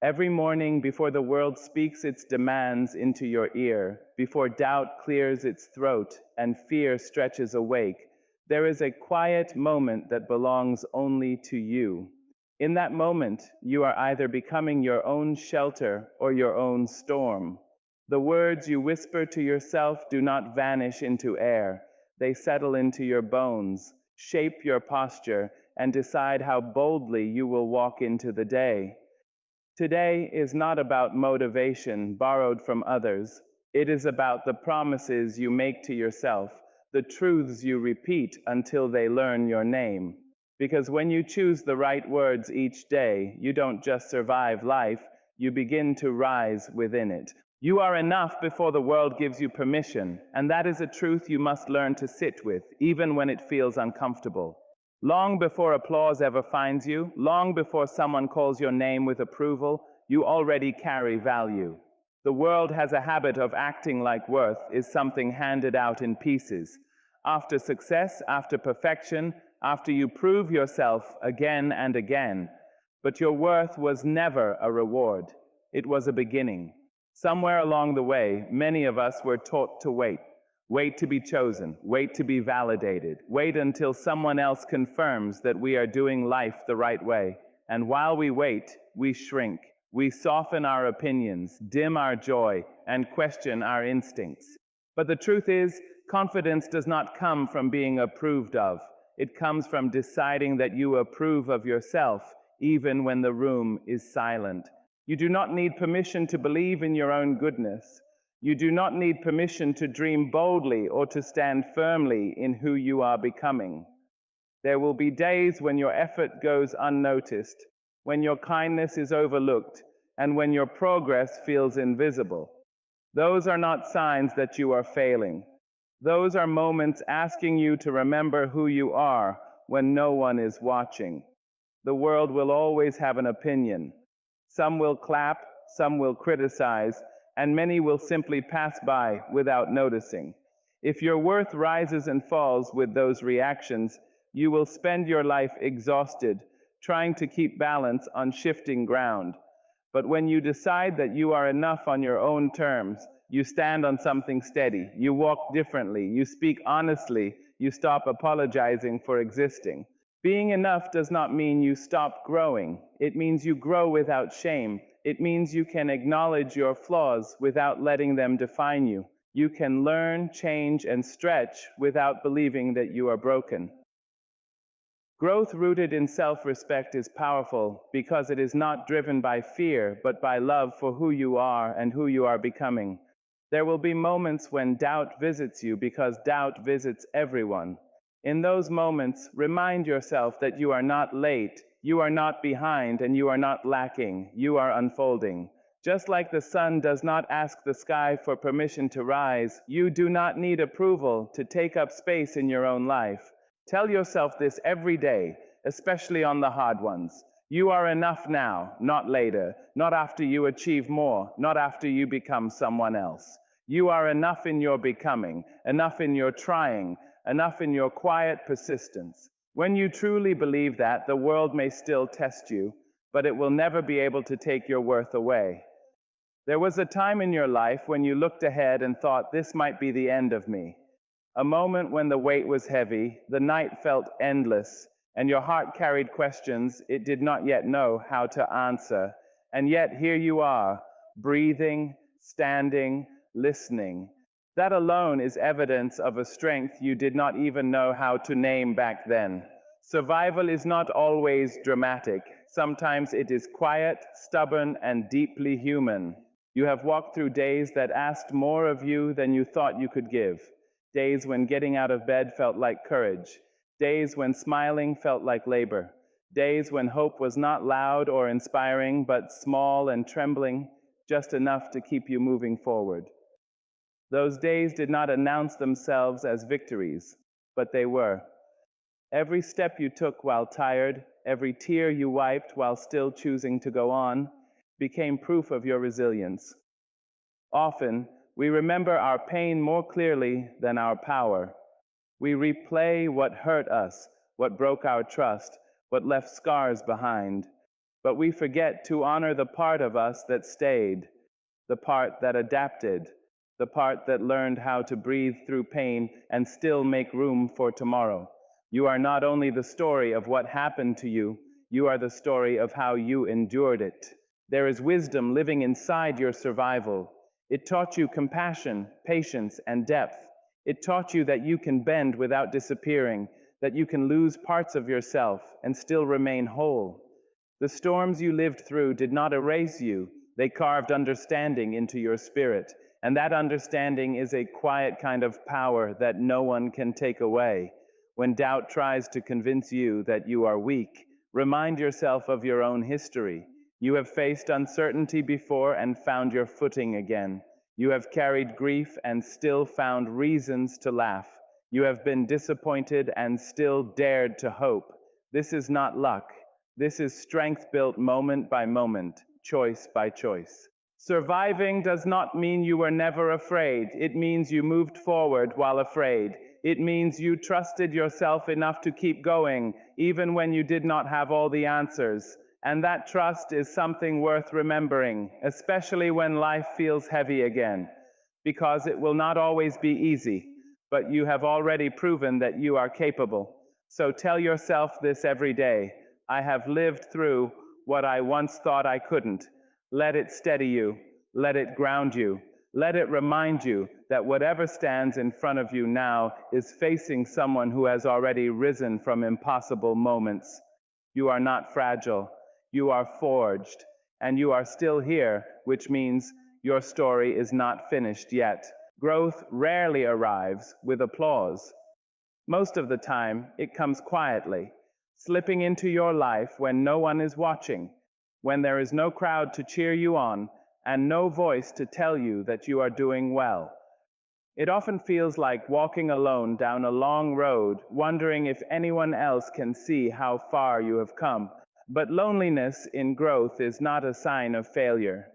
Every morning before the world speaks its demands into your ear, before doubt clears its throat and fear stretches awake, there is a quiet moment that belongs only to you. In that moment, you are either becoming your own shelter or your own storm. The words you whisper to yourself do not vanish into air. They settle into your bones, shape your posture, and decide how boldly you will walk into the day. Today is not about motivation borrowed from others. It is about the promises you make to yourself, the truths you repeat until they learn your name. Because when you choose the right words each day, you don't just survive life, you begin to rise within it. You are enough before the world gives you permission, and that is a truth you must learn to sit with, even when it feels uncomfortable. Long before applause ever finds you, long before someone calls your name with approval, you already carry value. The world has a habit of acting like worth is something handed out in pieces. After success, after perfection, after you prove yourself again and again. But your worth was never a reward. It was a beginning. Somewhere along the way, many of us were taught to wait. Wait to be chosen. Wait to be validated. Wait until someone else confirms that we are doing life the right way. And while we wait, we shrink. We soften our opinions, dim our joy, and question our instincts. But the truth is, confidence does not come from being approved of. It comes from deciding that you approve of yourself, even when the room is silent. You do not need permission to believe in your own goodness. You do not need permission to dream boldly or to stand firmly in who you are becoming. There will be days when your effort goes unnoticed, when your kindness is overlooked, and when your progress feels invisible. Those are not signs that you are failing. Those are moments asking you to remember who you are when no one is watching. The world will always have an opinion. Some will clap, some will criticize, and many will simply pass by without noticing. If your worth rises and falls with those reactions, you will spend your life exhausted, trying to keep balance on shifting ground. But when you decide that you are enough on your own terms, you stand on something steady, you walk differently, you speak honestly, you stop apologizing for existing. Being enough does not mean you stop growing. It means you grow without shame. It means you can acknowledge your flaws without letting them define you. You can learn, change, and stretch without believing that you are broken. Growth rooted in self-respect is powerful because it is not driven by fear, but by love for who you are and who you are becoming. There will be moments when doubt visits you because doubt visits everyone. In those moments, remind yourself that you are not late, you are not behind, and you are not lacking. You are unfolding. Just like the sun does not ask the sky for permission to rise, you do not need approval to take up space in your own life. Tell yourself this every day, especially on the hard ones. You are enough now, not later, not after you achieve more, not after you become someone else. You are enough in your becoming, enough in your trying, enough in your quiet persistence. When you truly believe that, the world may still test you, but it will never be able to take your worth away. There was a time in your life when you looked ahead and thought, this might be the end of me. A moment when the weight was heavy, the night felt endless, and your heart carried questions it did not yet know how to answer. And yet here you are, breathing, standing, listening. That alone is evidence of a strength you did not even know how to name back then. Survival is not always dramatic. Sometimes it is quiet, stubborn, and deeply human. You have walked through days that asked more of you than you thought you could give. Days when getting out of bed felt like courage. Days when smiling felt like labor. Days when hope was not loud or inspiring, but small and trembling, just enough to keep you moving forward. Those days did not announce themselves as victories, but they were. Every step you took while tired, every tear you wiped while still choosing to go on, became proof of your resilience. Often, we remember our pain more clearly than our power. We replay what hurt us, what broke our trust, what left scars behind. but we forget to honor the part of us that stayed, the part that adapted, the part that learned how to breathe through pain and still make room for tomorrow. You are not only the story of what happened to you, you are the story of how you endured it. There is wisdom living inside your survival. It taught you compassion, patience, and depth. It taught you that you can bend without disappearing, that you can lose parts of yourself and still remain whole. The storms you lived through did not erase you, they carved understanding into your spirit, and that understanding is a quiet kind of power that no one can take away. When doubt tries to convince you that you are weak, remind yourself of your own history. You have faced uncertainty before and found your footing again. You have carried grief and still found reasons to laugh. You have been disappointed and still dared to hope. This is not luck. This is strength built moment by moment, choice by choice. Surviving does not mean you were never afraid. It means you moved forward while afraid. It means you trusted yourself enough to keep going, even when you did not have all the answers. And that trust is something worth remembering, especially when life feels heavy again, because it will not always be easy, but you have already proven that you are capable. So tell yourself this every day. I have lived through what I once thought I couldn't. Let it steady you. Let it ground you. Let it remind you that whatever stands in front of you now is facing someone who has already risen from impossible moments. You are not fragile. You are forged. And you are still here, which means your story is not finished yet. Growth rarely arrives with applause. Most of the time, it comes quietly, slipping into your life when no one is watching, when there is no crowd to cheer you on, and no voice to tell you that you are doing well. It often feels like walking alone down a long road, wondering if anyone else can see how far you have come. But loneliness in growth is not a sign of failure.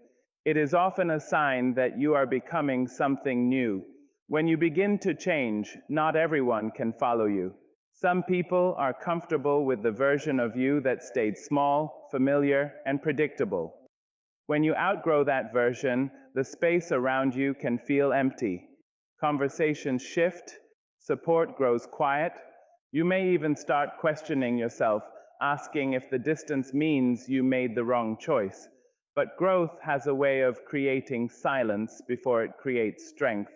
It is often a sign that you are becoming something new. When you begin to change, not everyone can follow you. Some people are comfortable with the version of you that stayed small, familiar, and predictable. When you outgrow that version, the space around you can feel empty. Conversations shift, support grows quiet. You may even start questioning yourself, asking if the distance means you made the wrong choice. But growth has a way of creating silence before it creates strength.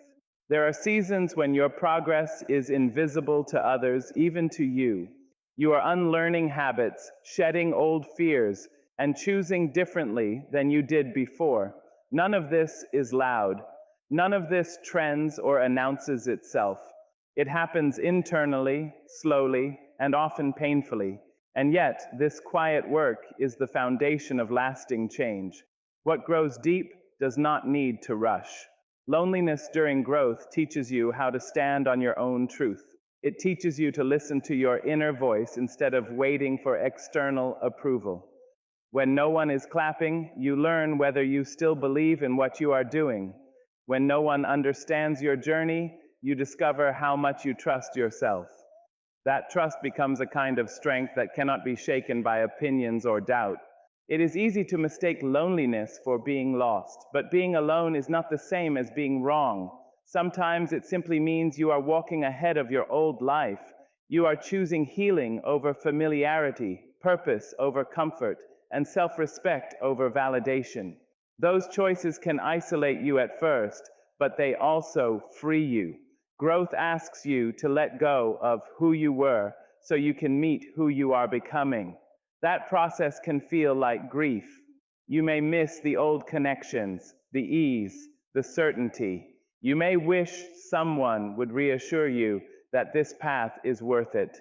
There are seasons when your progress is invisible to others, even to you. You are unlearning habits, shedding old fears, and choosing differently than you did before. None of this is loud. None of this trends or announces itself. It happens internally, slowly, and often painfully. And yet, this quiet work is the foundation of lasting change. What grows deep does not need to rush. Loneliness during growth teaches you how to stand on your own truth. It teaches you to listen to your inner voice instead of waiting for external approval. When no one is clapping, you learn whether you still believe in what you are doing. When no one understands your journey, you discover how much you trust yourself. That trust becomes a kind of strength that cannot be shaken by opinions or doubt. It is easy to mistake loneliness for being lost, but being alone is not the same as being wrong. Sometimes it simply means you are walking ahead of your old life. You are choosing healing over familiarity, purpose over comfort, and self-respect over validation. Those choices can isolate you at first, but they also free you. Growth asks you to let go of who you were so you can meet who you are becoming. That process can feel like grief. You may miss the old connections, the ease, the certainty. You may wish someone would reassure you that this path is worth it.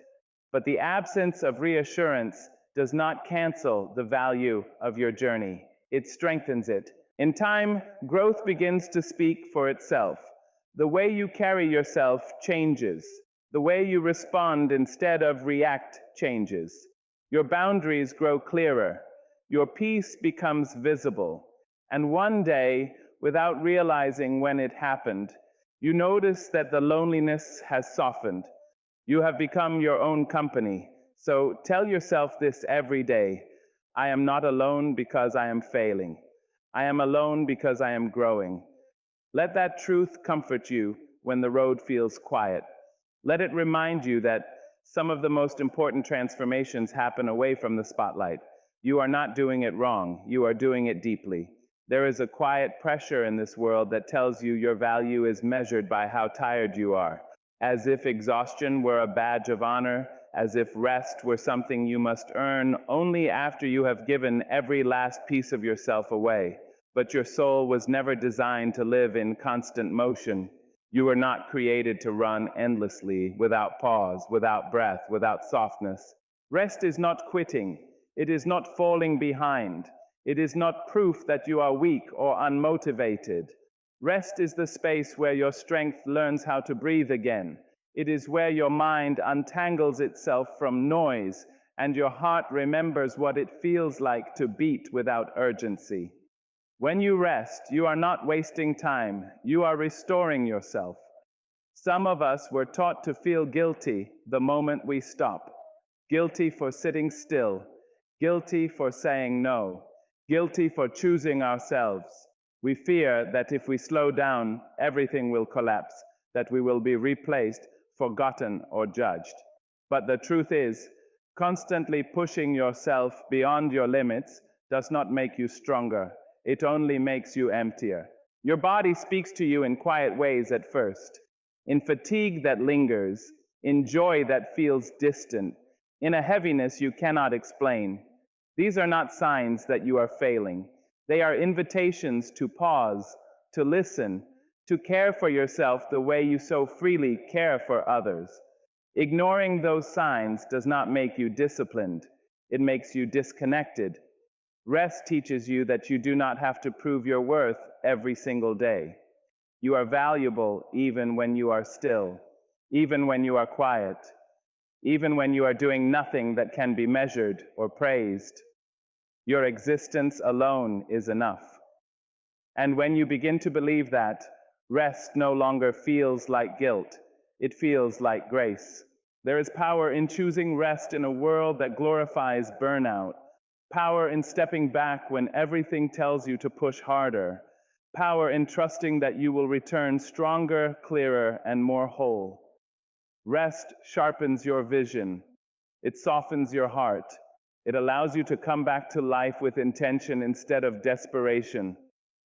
But the absence of reassurance does not cancel the value of your journey. It strengthens it. In time, growth begins to speak for itself. The way you carry yourself changes. The way you respond instead of react changes. Your boundaries grow clearer. Your peace becomes visible. And one day, without realizing when it happened, you notice that the loneliness has softened. You have become your own company. So tell yourself this every day. I am not alone because I am failing. I am alone because I am growing. Let that truth comfort you when the road feels quiet. Let it remind you that some of the most important transformations happen away from the spotlight. You are not doing it wrong, you are doing it deeply. There is a quiet pressure in this world that tells you your value is measured by how tired you are, as if exhaustion were a badge of honor, as if rest were something you must earn only after you have given every last piece of yourself away. But your soul was never designed to live in constant motion. You were not created to run endlessly, without pause, without breath, without softness. Rest is not quitting. It is not falling behind. It is not proof that you are weak or unmotivated. Rest is the space where your strength learns how to breathe again. It is where your mind untangles itself from noise and your heart remembers what it feels like to beat without urgency. When you rest, you are not wasting time, you are restoring yourself. Some of us were taught to feel guilty the moment we stop. Guilty for sitting still, guilty for saying no, guilty for choosing ourselves. We fear that if we slow down, everything will collapse, that we will be replaced, forgotten, or judged. But the truth is, constantly pushing yourself beyond your limits does not make you stronger. It only makes you emptier. Your body speaks to you in quiet ways at first, in fatigue that lingers, in joy that feels distant, in a heaviness you cannot explain. These are not signs that you are failing. They are invitations to pause, to listen, to care for yourself the way you so freely care for others. Ignoring those signs does not make you disciplined. It makes you disconnected. Rest teaches you that you do not have to prove your worth every single day. You are valuable even when you are still, even when you are quiet, even when you are doing nothing that can be measured or praised. Your existence alone is enough. And when you begin to believe that, rest no longer feels like guilt, it feels like grace. There is power in choosing rest in a world that glorifies burnout. Power in stepping back when everything tells you to push harder. Power in trusting that you will return stronger, clearer, and more whole. Rest sharpens your vision. It softens your heart. It allows you to come back to life with intention instead of desperation.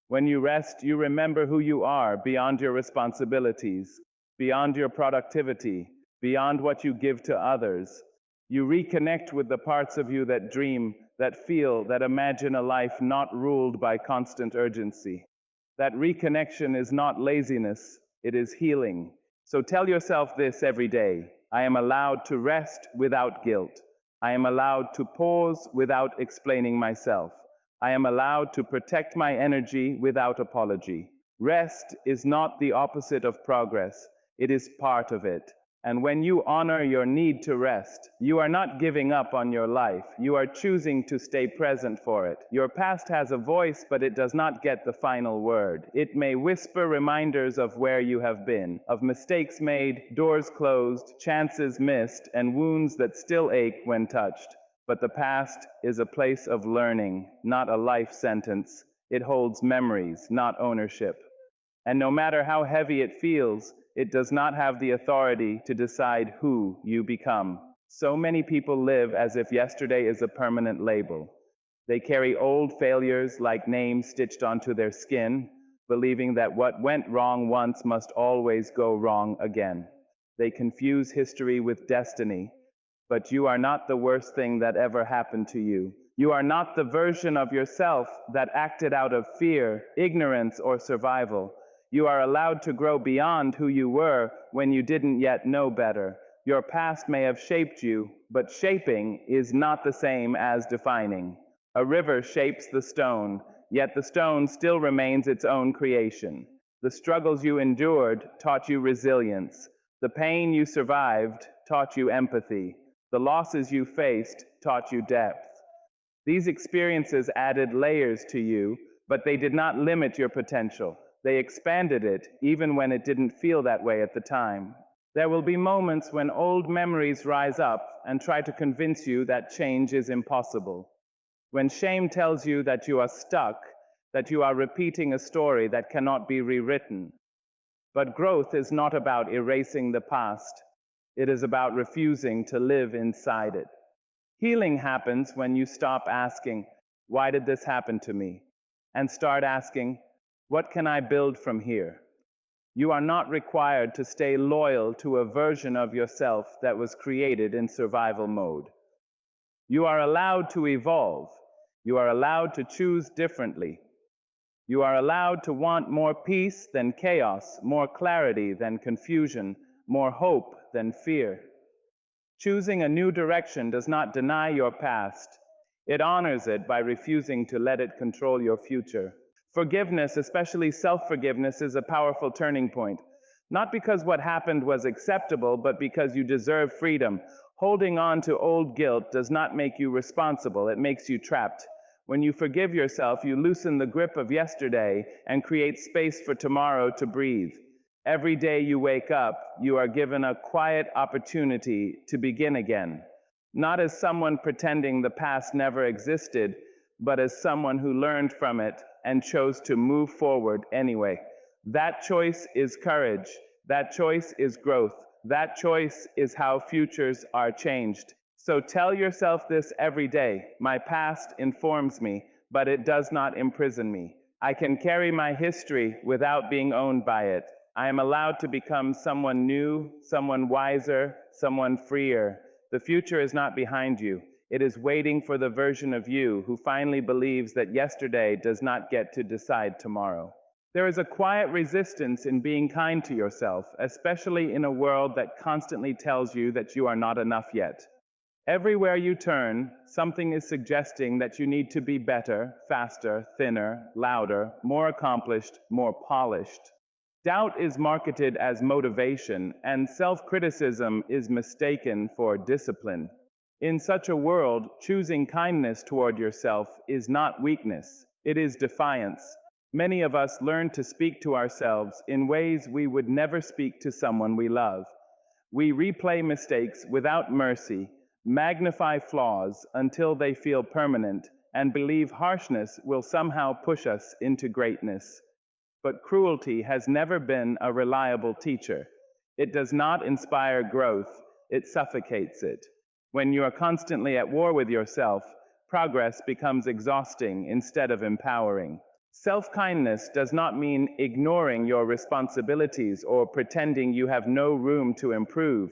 When you rest, you remember who you are beyond your responsibilities, beyond your productivity, beyond what you give to others. You reconnect with the parts of you that dream, that feel, that imagine a life not ruled by constant urgency. That reconnection is not laziness, it is healing. So tell yourself this every day: I am allowed to rest without guilt. I am allowed to pause without explaining myself. I am allowed to protect my energy without apology. Rest is not the opposite of progress, it is part of it. And when you honor your need to rest, you are not giving up on your life. You are choosing to stay present for it. Your past has a voice, but it does not get the final word. It may whisper reminders of where you have been, of mistakes made, doors closed, chances missed, and wounds that still ache when touched. But the past is a place of learning, not a life sentence. It holds memories, not ownership. And no matter how heavy it feels, it does not have the authority to decide who you become. So many people live as if yesterday is a permanent label. They carry old failures like names stitched onto their skin, believing that what went wrong once must always go wrong again. They confuse history with destiny, but you are not the worst thing that ever happened to you. You are not the version of yourself that acted out of fear, ignorance, or survival. You are allowed to grow beyond who you were when you didn't yet know better. Your past may have shaped you, but shaping is not the same as defining. A river shapes the stone, yet the stone still remains its own creation. The struggles you endured taught you resilience. The pain you survived taught you empathy. The losses you faced taught you depth. These experiences added layers to you, but they did not limit your potential. They expanded it, even when it didn't feel that way at the time. There will be moments when old memories rise up and try to convince you that change is impossible. When shame tells you that you are stuck, that you are repeating a story that cannot be rewritten. But growth is not about erasing the past. It is about refusing to live inside it. Healing happens when you stop asking, "Why did this happen to me?" and start asking, "What can I build from here?" You are not required to stay loyal to a version of yourself that was created in survival mode. You are allowed to evolve. You are allowed to choose differently. You are allowed to want more peace than chaos, more clarity than confusion, more hope than fear. Choosing a new direction does not deny your past. It honors it by refusing to let it control your future. Forgiveness, especially self-forgiveness, is a powerful turning point. Not because what happened was acceptable, but because you deserve freedom. Holding on to old guilt does not make you responsible, it makes you trapped. When you forgive yourself, you loosen the grip of yesterday and create space for tomorrow to breathe. Every day you wake up, you are given a quiet opportunity to begin again. Not as someone pretending the past never existed, but as someone who learned from it and chose to move forward anyway. That choice is courage. That choice is growth. That choice is how futures are changed. So tell yourself this every day: my past informs me, but it does not imprison me. I can carry my history without being owned by it. I am allowed to become someone new, someone wiser, someone freer. The future is not behind you. It is waiting for the version of you who finally believes that yesterday does not get to decide tomorrow. There is a quiet resistance in being kind to yourself, especially in a world that constantly tells you that you are not enough yet. Everywhere you turn, something is suggesting that you need to be better, faster, thinner, louder, more accomplished, more polished. Doubt is marketed as motivation, and self-criticism is mistaken for discipline. In such a world, choosing kindness toward yourself is not weakness, it is defiance. Many of us learn to speak to ourselves in ways we would never speak to someone we love. We replay mistakes without mercy, magnify flaws until they feel permanent, and believe harshness will somehow push us into greatness. But cruelty has never been a reliable teacher. It does not inspire growth, it suffocates it. When you are constantly at war with yourself, progress becomes exhausting instead of empowering. Self-kindness does not mean ignoring your responsibilities or pretending you have no room to improve.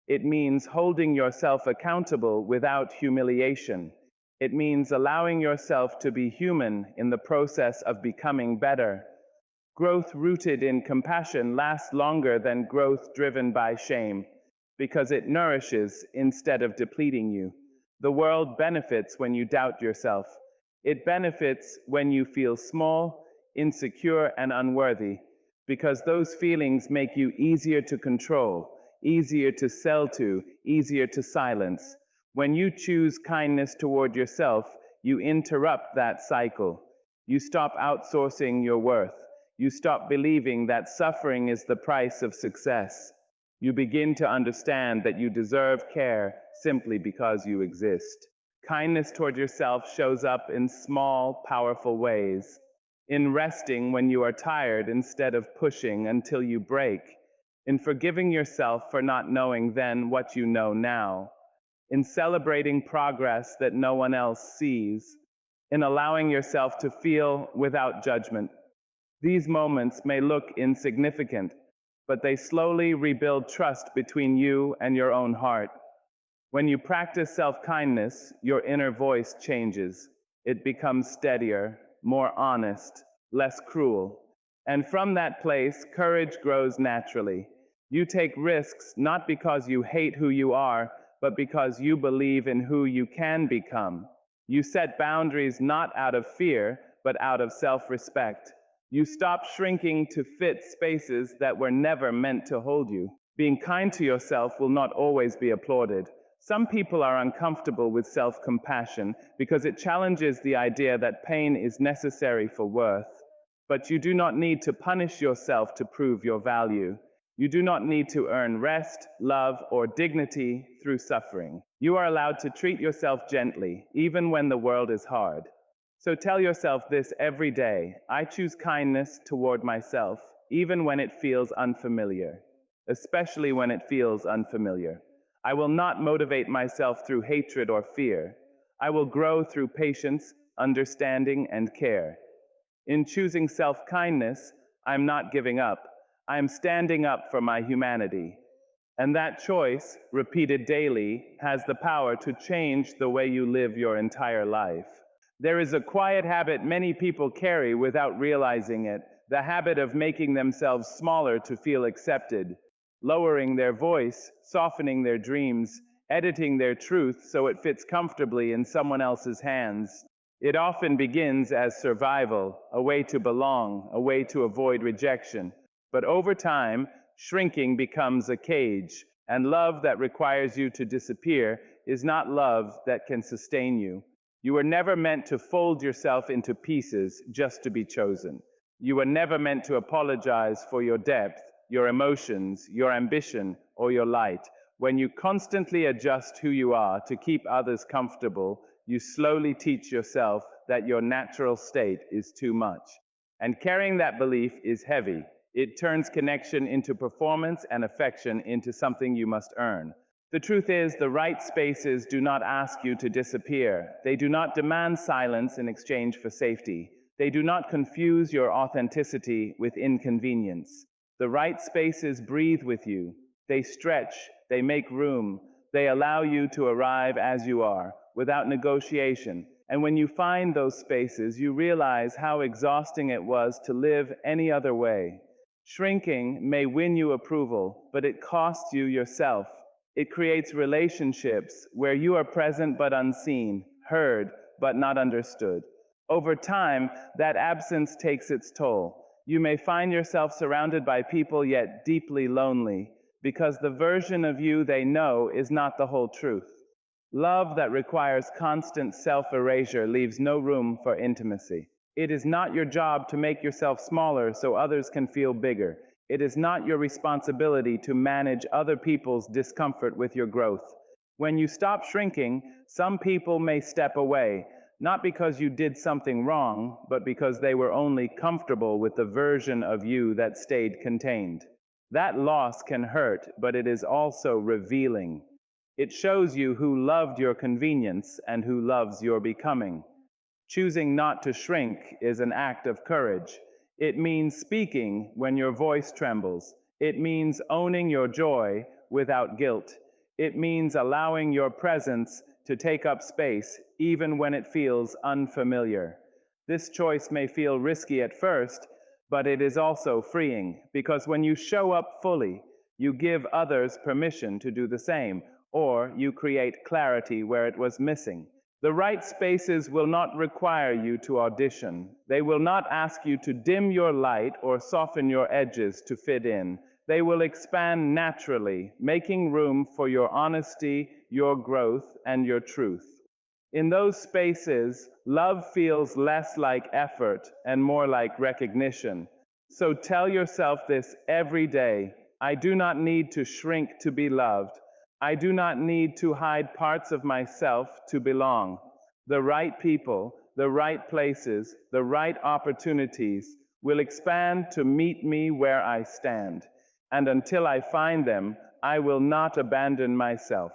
It means holding yourself accountable without humiliation. It means allowing yourself to be human in the process of becoming better. Growth rooted in compassion lasts longer than growth driven by shame, because it nourishes instead of depleting you. The world benefits when you doubt yourself. It benefits when you feel small, insecure, and unworthy, because those feelings make you easier to control, easier to sell to, easier to silence. When you choose kindness toward yourself, you interrupt that cycle. You stop outsourcing your worth. You stop believing that suffering is the price of success. You begin to understand that you deserve care simply because you exist. Kindness toward yourself shows up in small, powerful ways. In resting when you are tired instead of pushing until you break. In forgiving yourself for not knowing then what you know now. In celebrating progress that no one else sees. In allowing yourself to feel without judgment. These moments may look insignificant, but they slowly rebuild trust between you and your own heart. When you practice self-kindness, your inner voice changes. It becomes steadier, more honest, less cruel. And from that place, courage grows naturally. You take risks not because you hate who you are, but because you believe in who you can become. You set boundaries not out of fear, but out of self-respect. You stop shrinking to fit spaces that were never meant to hold you. Being kind to yourself will not always be applauded. Some people are uncomfortable with self-compassion because it challenges the idea that pain is necessary for worth. But you do not need to punish yourself to prove your value. You do not need to earn rest, love, or dignity through suffering. You are allowed to treat yourself gently, even when the world is hard. So tell yourself this every day: I choose kindness toward myself, even when it feels unfamiliar, especially when it feels unfamiliar. I will not motivate myself through hatred or fear. I will grow through patience, understanding, and care. In choosing self kindness, I'm not giving up. I'm standing up for my humanity. And that choice, repeated daily, has the power to change the way you live your entire life. There is a quiet habit many people carry without realizing it, the habit of making themselves smaller to feel accepted, lowering their voice, softening their dreams, editing their truth so it fits comfortably in someone else's hands. It often begins as survival, a way to belong, a way to avoid rejection. But over time, shrinking becomes a cage, and love that requires you to disappear is not love that can sustain you. You were never meant to fold yourself into pieces just to be chosen. You were never meant to apologize for your depth, your emotions, your ambition, or your light. When you constantly adjust who you are to keep others comfortable, you slowly teach yourself that your natural state is too much. And carrying that belief is heavy. It turns connection into performance and affection into something you must earn. The truth is, the right spaces do not ask you to disappear. They do not demand silence in exchange for safety. They do not confuse your authenticity with inconvenience. The right spaces breathe with you. They stretch, they make room, they allow you to arrive as you are, without negotiation. And when you find those spaces, you realize how exhausting it was to live any other way. Shrinking may win you approval, but it costs you yourself. It creates relationships where you are present but unseen, heard but not understood. Over time, that absence takes its toll. You may find yourself surrounded by people yet deeply lonely, because the version of you they know is not the whole truth. Love that requires constant self-erasure leaves no room for intimacy. It is not your job to make yourself smaller so others can feel bigger. It is not your responsibility to manage other people's discomfort with your growth. When you stop shrinking, some people may step away, not because you did something wrong, but because they were only comfortable with the version of you that stayed contained. That loss can hurt, but it is also revealing. It shows you who loved your convenience and who loves your becoming. Choosing not to shrink is an act of courage. It means speaking when your voice trembles. It means owning your joy without guilt. It means allowing your presence to take up space even when it feels unfamiliar. This choice may feel risky at first, but it is also freeing, because when you show up fully, you give others permission to do the same, or you create clarity where it was missing. The right spaces will not require you to audition. They will not ask you to dim your light or soften your edges to fit in. They will expand naturally, making room for your honesty, your growth, and your truth. In those spaces, love feels less like effort and more like recognition. So tell yourself this every day: I do not need to shrink to be loved. I do not need to hide parts of myself to belong. The right people, the right places, the right opportunities will expand to meet me where I stand. And until I find them, I will not abandon myself,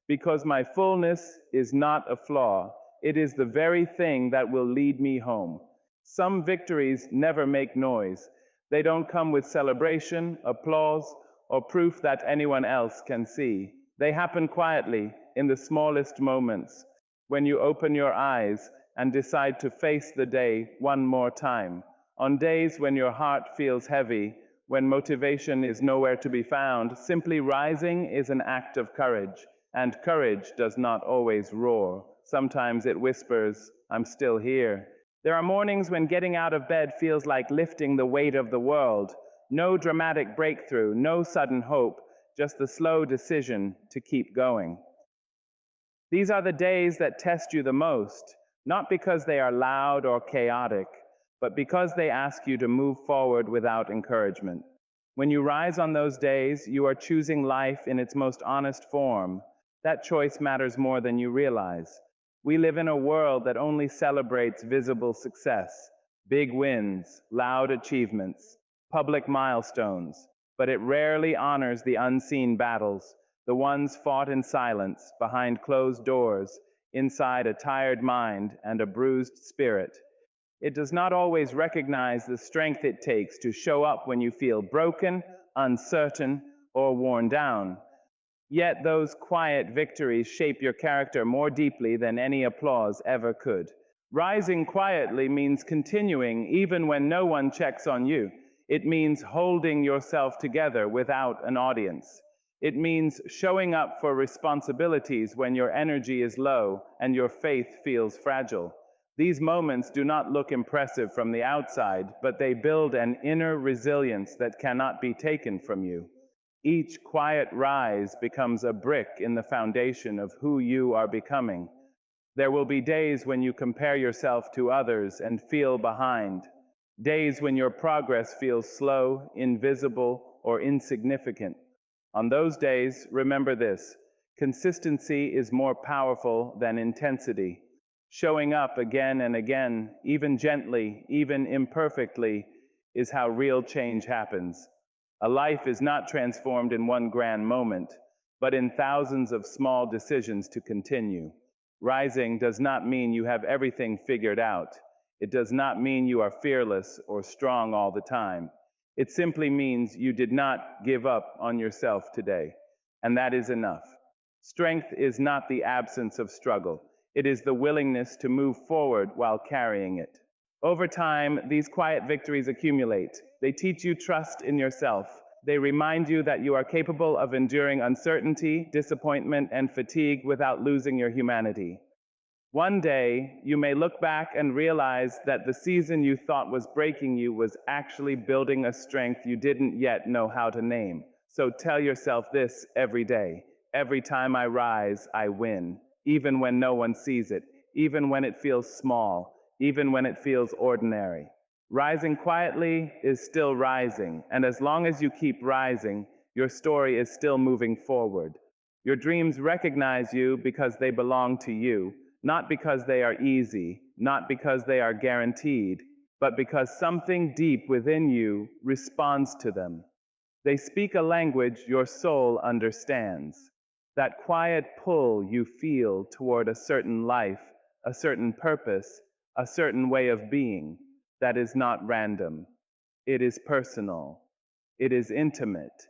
because my fullness is not a flaw. It is the very thing that will lead me home. Some victories never make noise. They don't come with celebration, applause, or proof that anyone else can see. They happen quietly, in the smallest moments, when you open your eyes and decide to face the day one more time. On days when your heart feels heavy, when motivation is nowhere to be found, simply rising is an act of courage. And courage does not always roar. Sometimes it whispers, I'm still here. There are mornings when getting out of bed feels like lifting the weight of the world. No dramatic breakthrough, no sudden hope, just the slow decision to keep going. These are the days that test you the most, not because they are loud or chaotic, but because they ask you to move forward without encouragement. When you rise on those days, you are choosing life in its most honest form. That choice matters more than you realize. We live in a world that only celebrates visible success, big wins, loud achievements, public milestones, but it rarely honors the unseen battles, the ones fought in silence, behind closed doors, inside a tired mind and a bruised spirit. It does not always recognize the strength it takes to show up when you feel broken, uncertain, or worn down. Yet those quiet victories shape your character more deeply than any applause ever could. Rising quietly means continuing even when no one checks on you. It means holding yourself together without an audience. It means showing up for responsibilities when your energy is low and your faith feels fragile. These moments do not look impressive from the outside, but they build an inner resilience that cannot be taken from you. Each quiet rise becomes a brick in the foundation of who you are becoming. There will be days when you compare yourself to others and feel behind. Days when your progress feels slow, invisible, or insignificant. On those days, remember this: consistency is more powerful than intensity. Showing up again and again, even gently, even imperfectly, is how real change happens. A life is not transformed in one grand moment, but in thousands of small decisions to continue. Rising does not mean you have everything figured out. It does not mean you are fearless or strong all the time. It simply means you did not give up on yourself today, and that is enough. Strength is not the absence of struggle. It is the willingness to move forward while carrying it. Over time, these quiet victories accumulate. They teach you trust in yourself. They remind you that you are capable of enduring uncertainty, disappointment, and fatigue without losing your humanity. One day, you may look back and realize that the season you thought was breaking you was actually building a strength you didn't yet know how to name. So tell yourself this every day: every time I rise, I win, even when no one sees it, even when it feels small, even when it feels ordinary. Rising quietly is still rising, and as long as you keep rising, your story is still moving forward. Your dreams recognize you because they belong to you, not because they are easy, not because they are guaranteed, but because something deep within you responds to them. They speak a language your soul understands. That quiet pull you feel toward a certain life, a certain purpose, a certain way of being, that is not random. It is personal. It is intimate.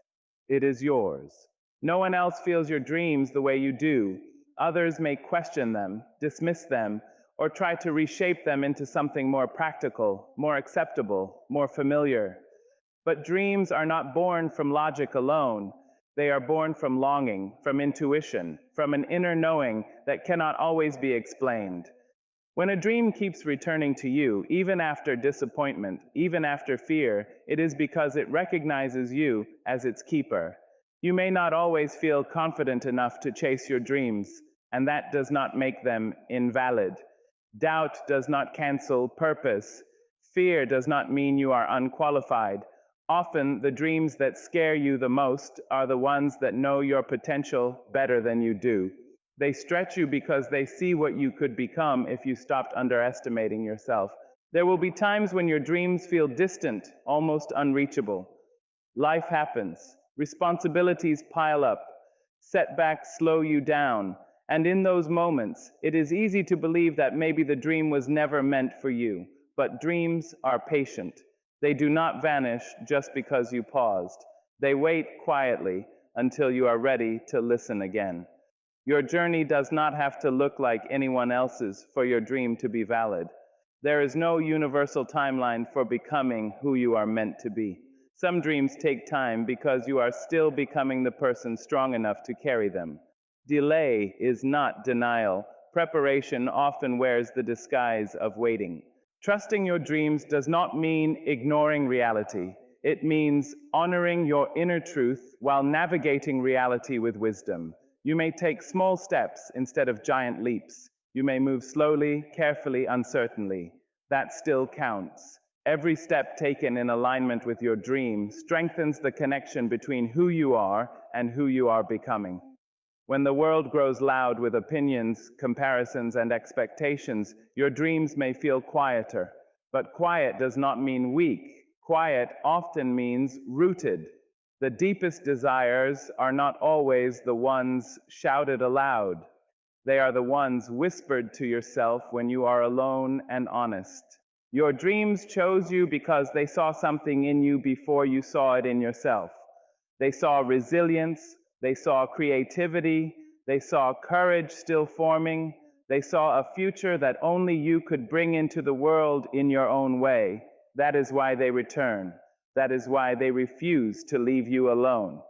It is yours. No one else feels your dreams the way you do. Others may question them, dismiss them, or try to reshape them into something more practical, more acceptable, more familiar. But dreams are not born from logic alone. They are born from longing, from intuition, from an inner knowing that cannot always be explained. When a dream keeps returning to you, even after disappointment, even after fear, it is because it recognizes you as its keeper. You may not always feel confident enough to chase your dreams, and that does not make them invalid. Doubt does not cancel purpose. Fear does not mean you are unqualified. Often, the dreams that scare you the most are the ones that know your potential better than you do. They stretch you because they see what you could become if you stopped underestimating yourself. There will be times when your dreams feel distant, almost unreachable. Life happens. Responsibilities pile up. Setbacks slow you down. And in those moments, it is easy to believe that maybe the dream was never meant for you. But dreams are patient. They do not vanish just because you paused. They wait quietly until you are ready to listen again. Your journey does not have to look like anyone else's for your dream to be valid. There is no universal timeline for becoming who you are meant to be. Some dreams take time because you are still becoming the person strong enough to carry them. Delay is not denial. Preparation often wears the disguise of waiting. Trusting your dreams does not mean ignoring reality. It means honoring your inner truth while navigating reality with wisdom. You may take small steps instead of giant leaps. You may move slowly, carefully, uncertainly. That still counts. Every step taken in alignment with your dream strengthens the connection between who you are and who you are becoming. When the world grows loud with opinions, comparisons, and expectations, your dreams may feel quieter. But quiet does not mean weak. Quiet often means rooted. The deepest desires are not always the ones shouted aloud. They are the ones whispered to yourself when you are alone and honest. Your dreams chose you because they saw something in you before you saw it in yourself. They saw resilience, they saw creativity, they saw courage still forming, they saw a future that only you could bring into the world in your own way. That is why they return. That is why they refuse to leave you alone.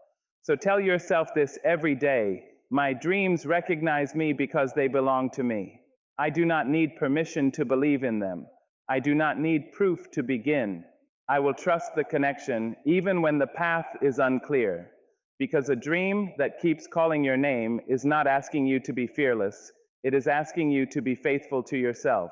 So tell yourself this every day. My dreams recognize me because they belong to me. I do not need permission to believe in them. I do not need proof to begin. I will trust the connection even when the path is unclear. Because a dream that keeps calling your name is not asking you to be fearless. It is asking you to be faithful to yourself.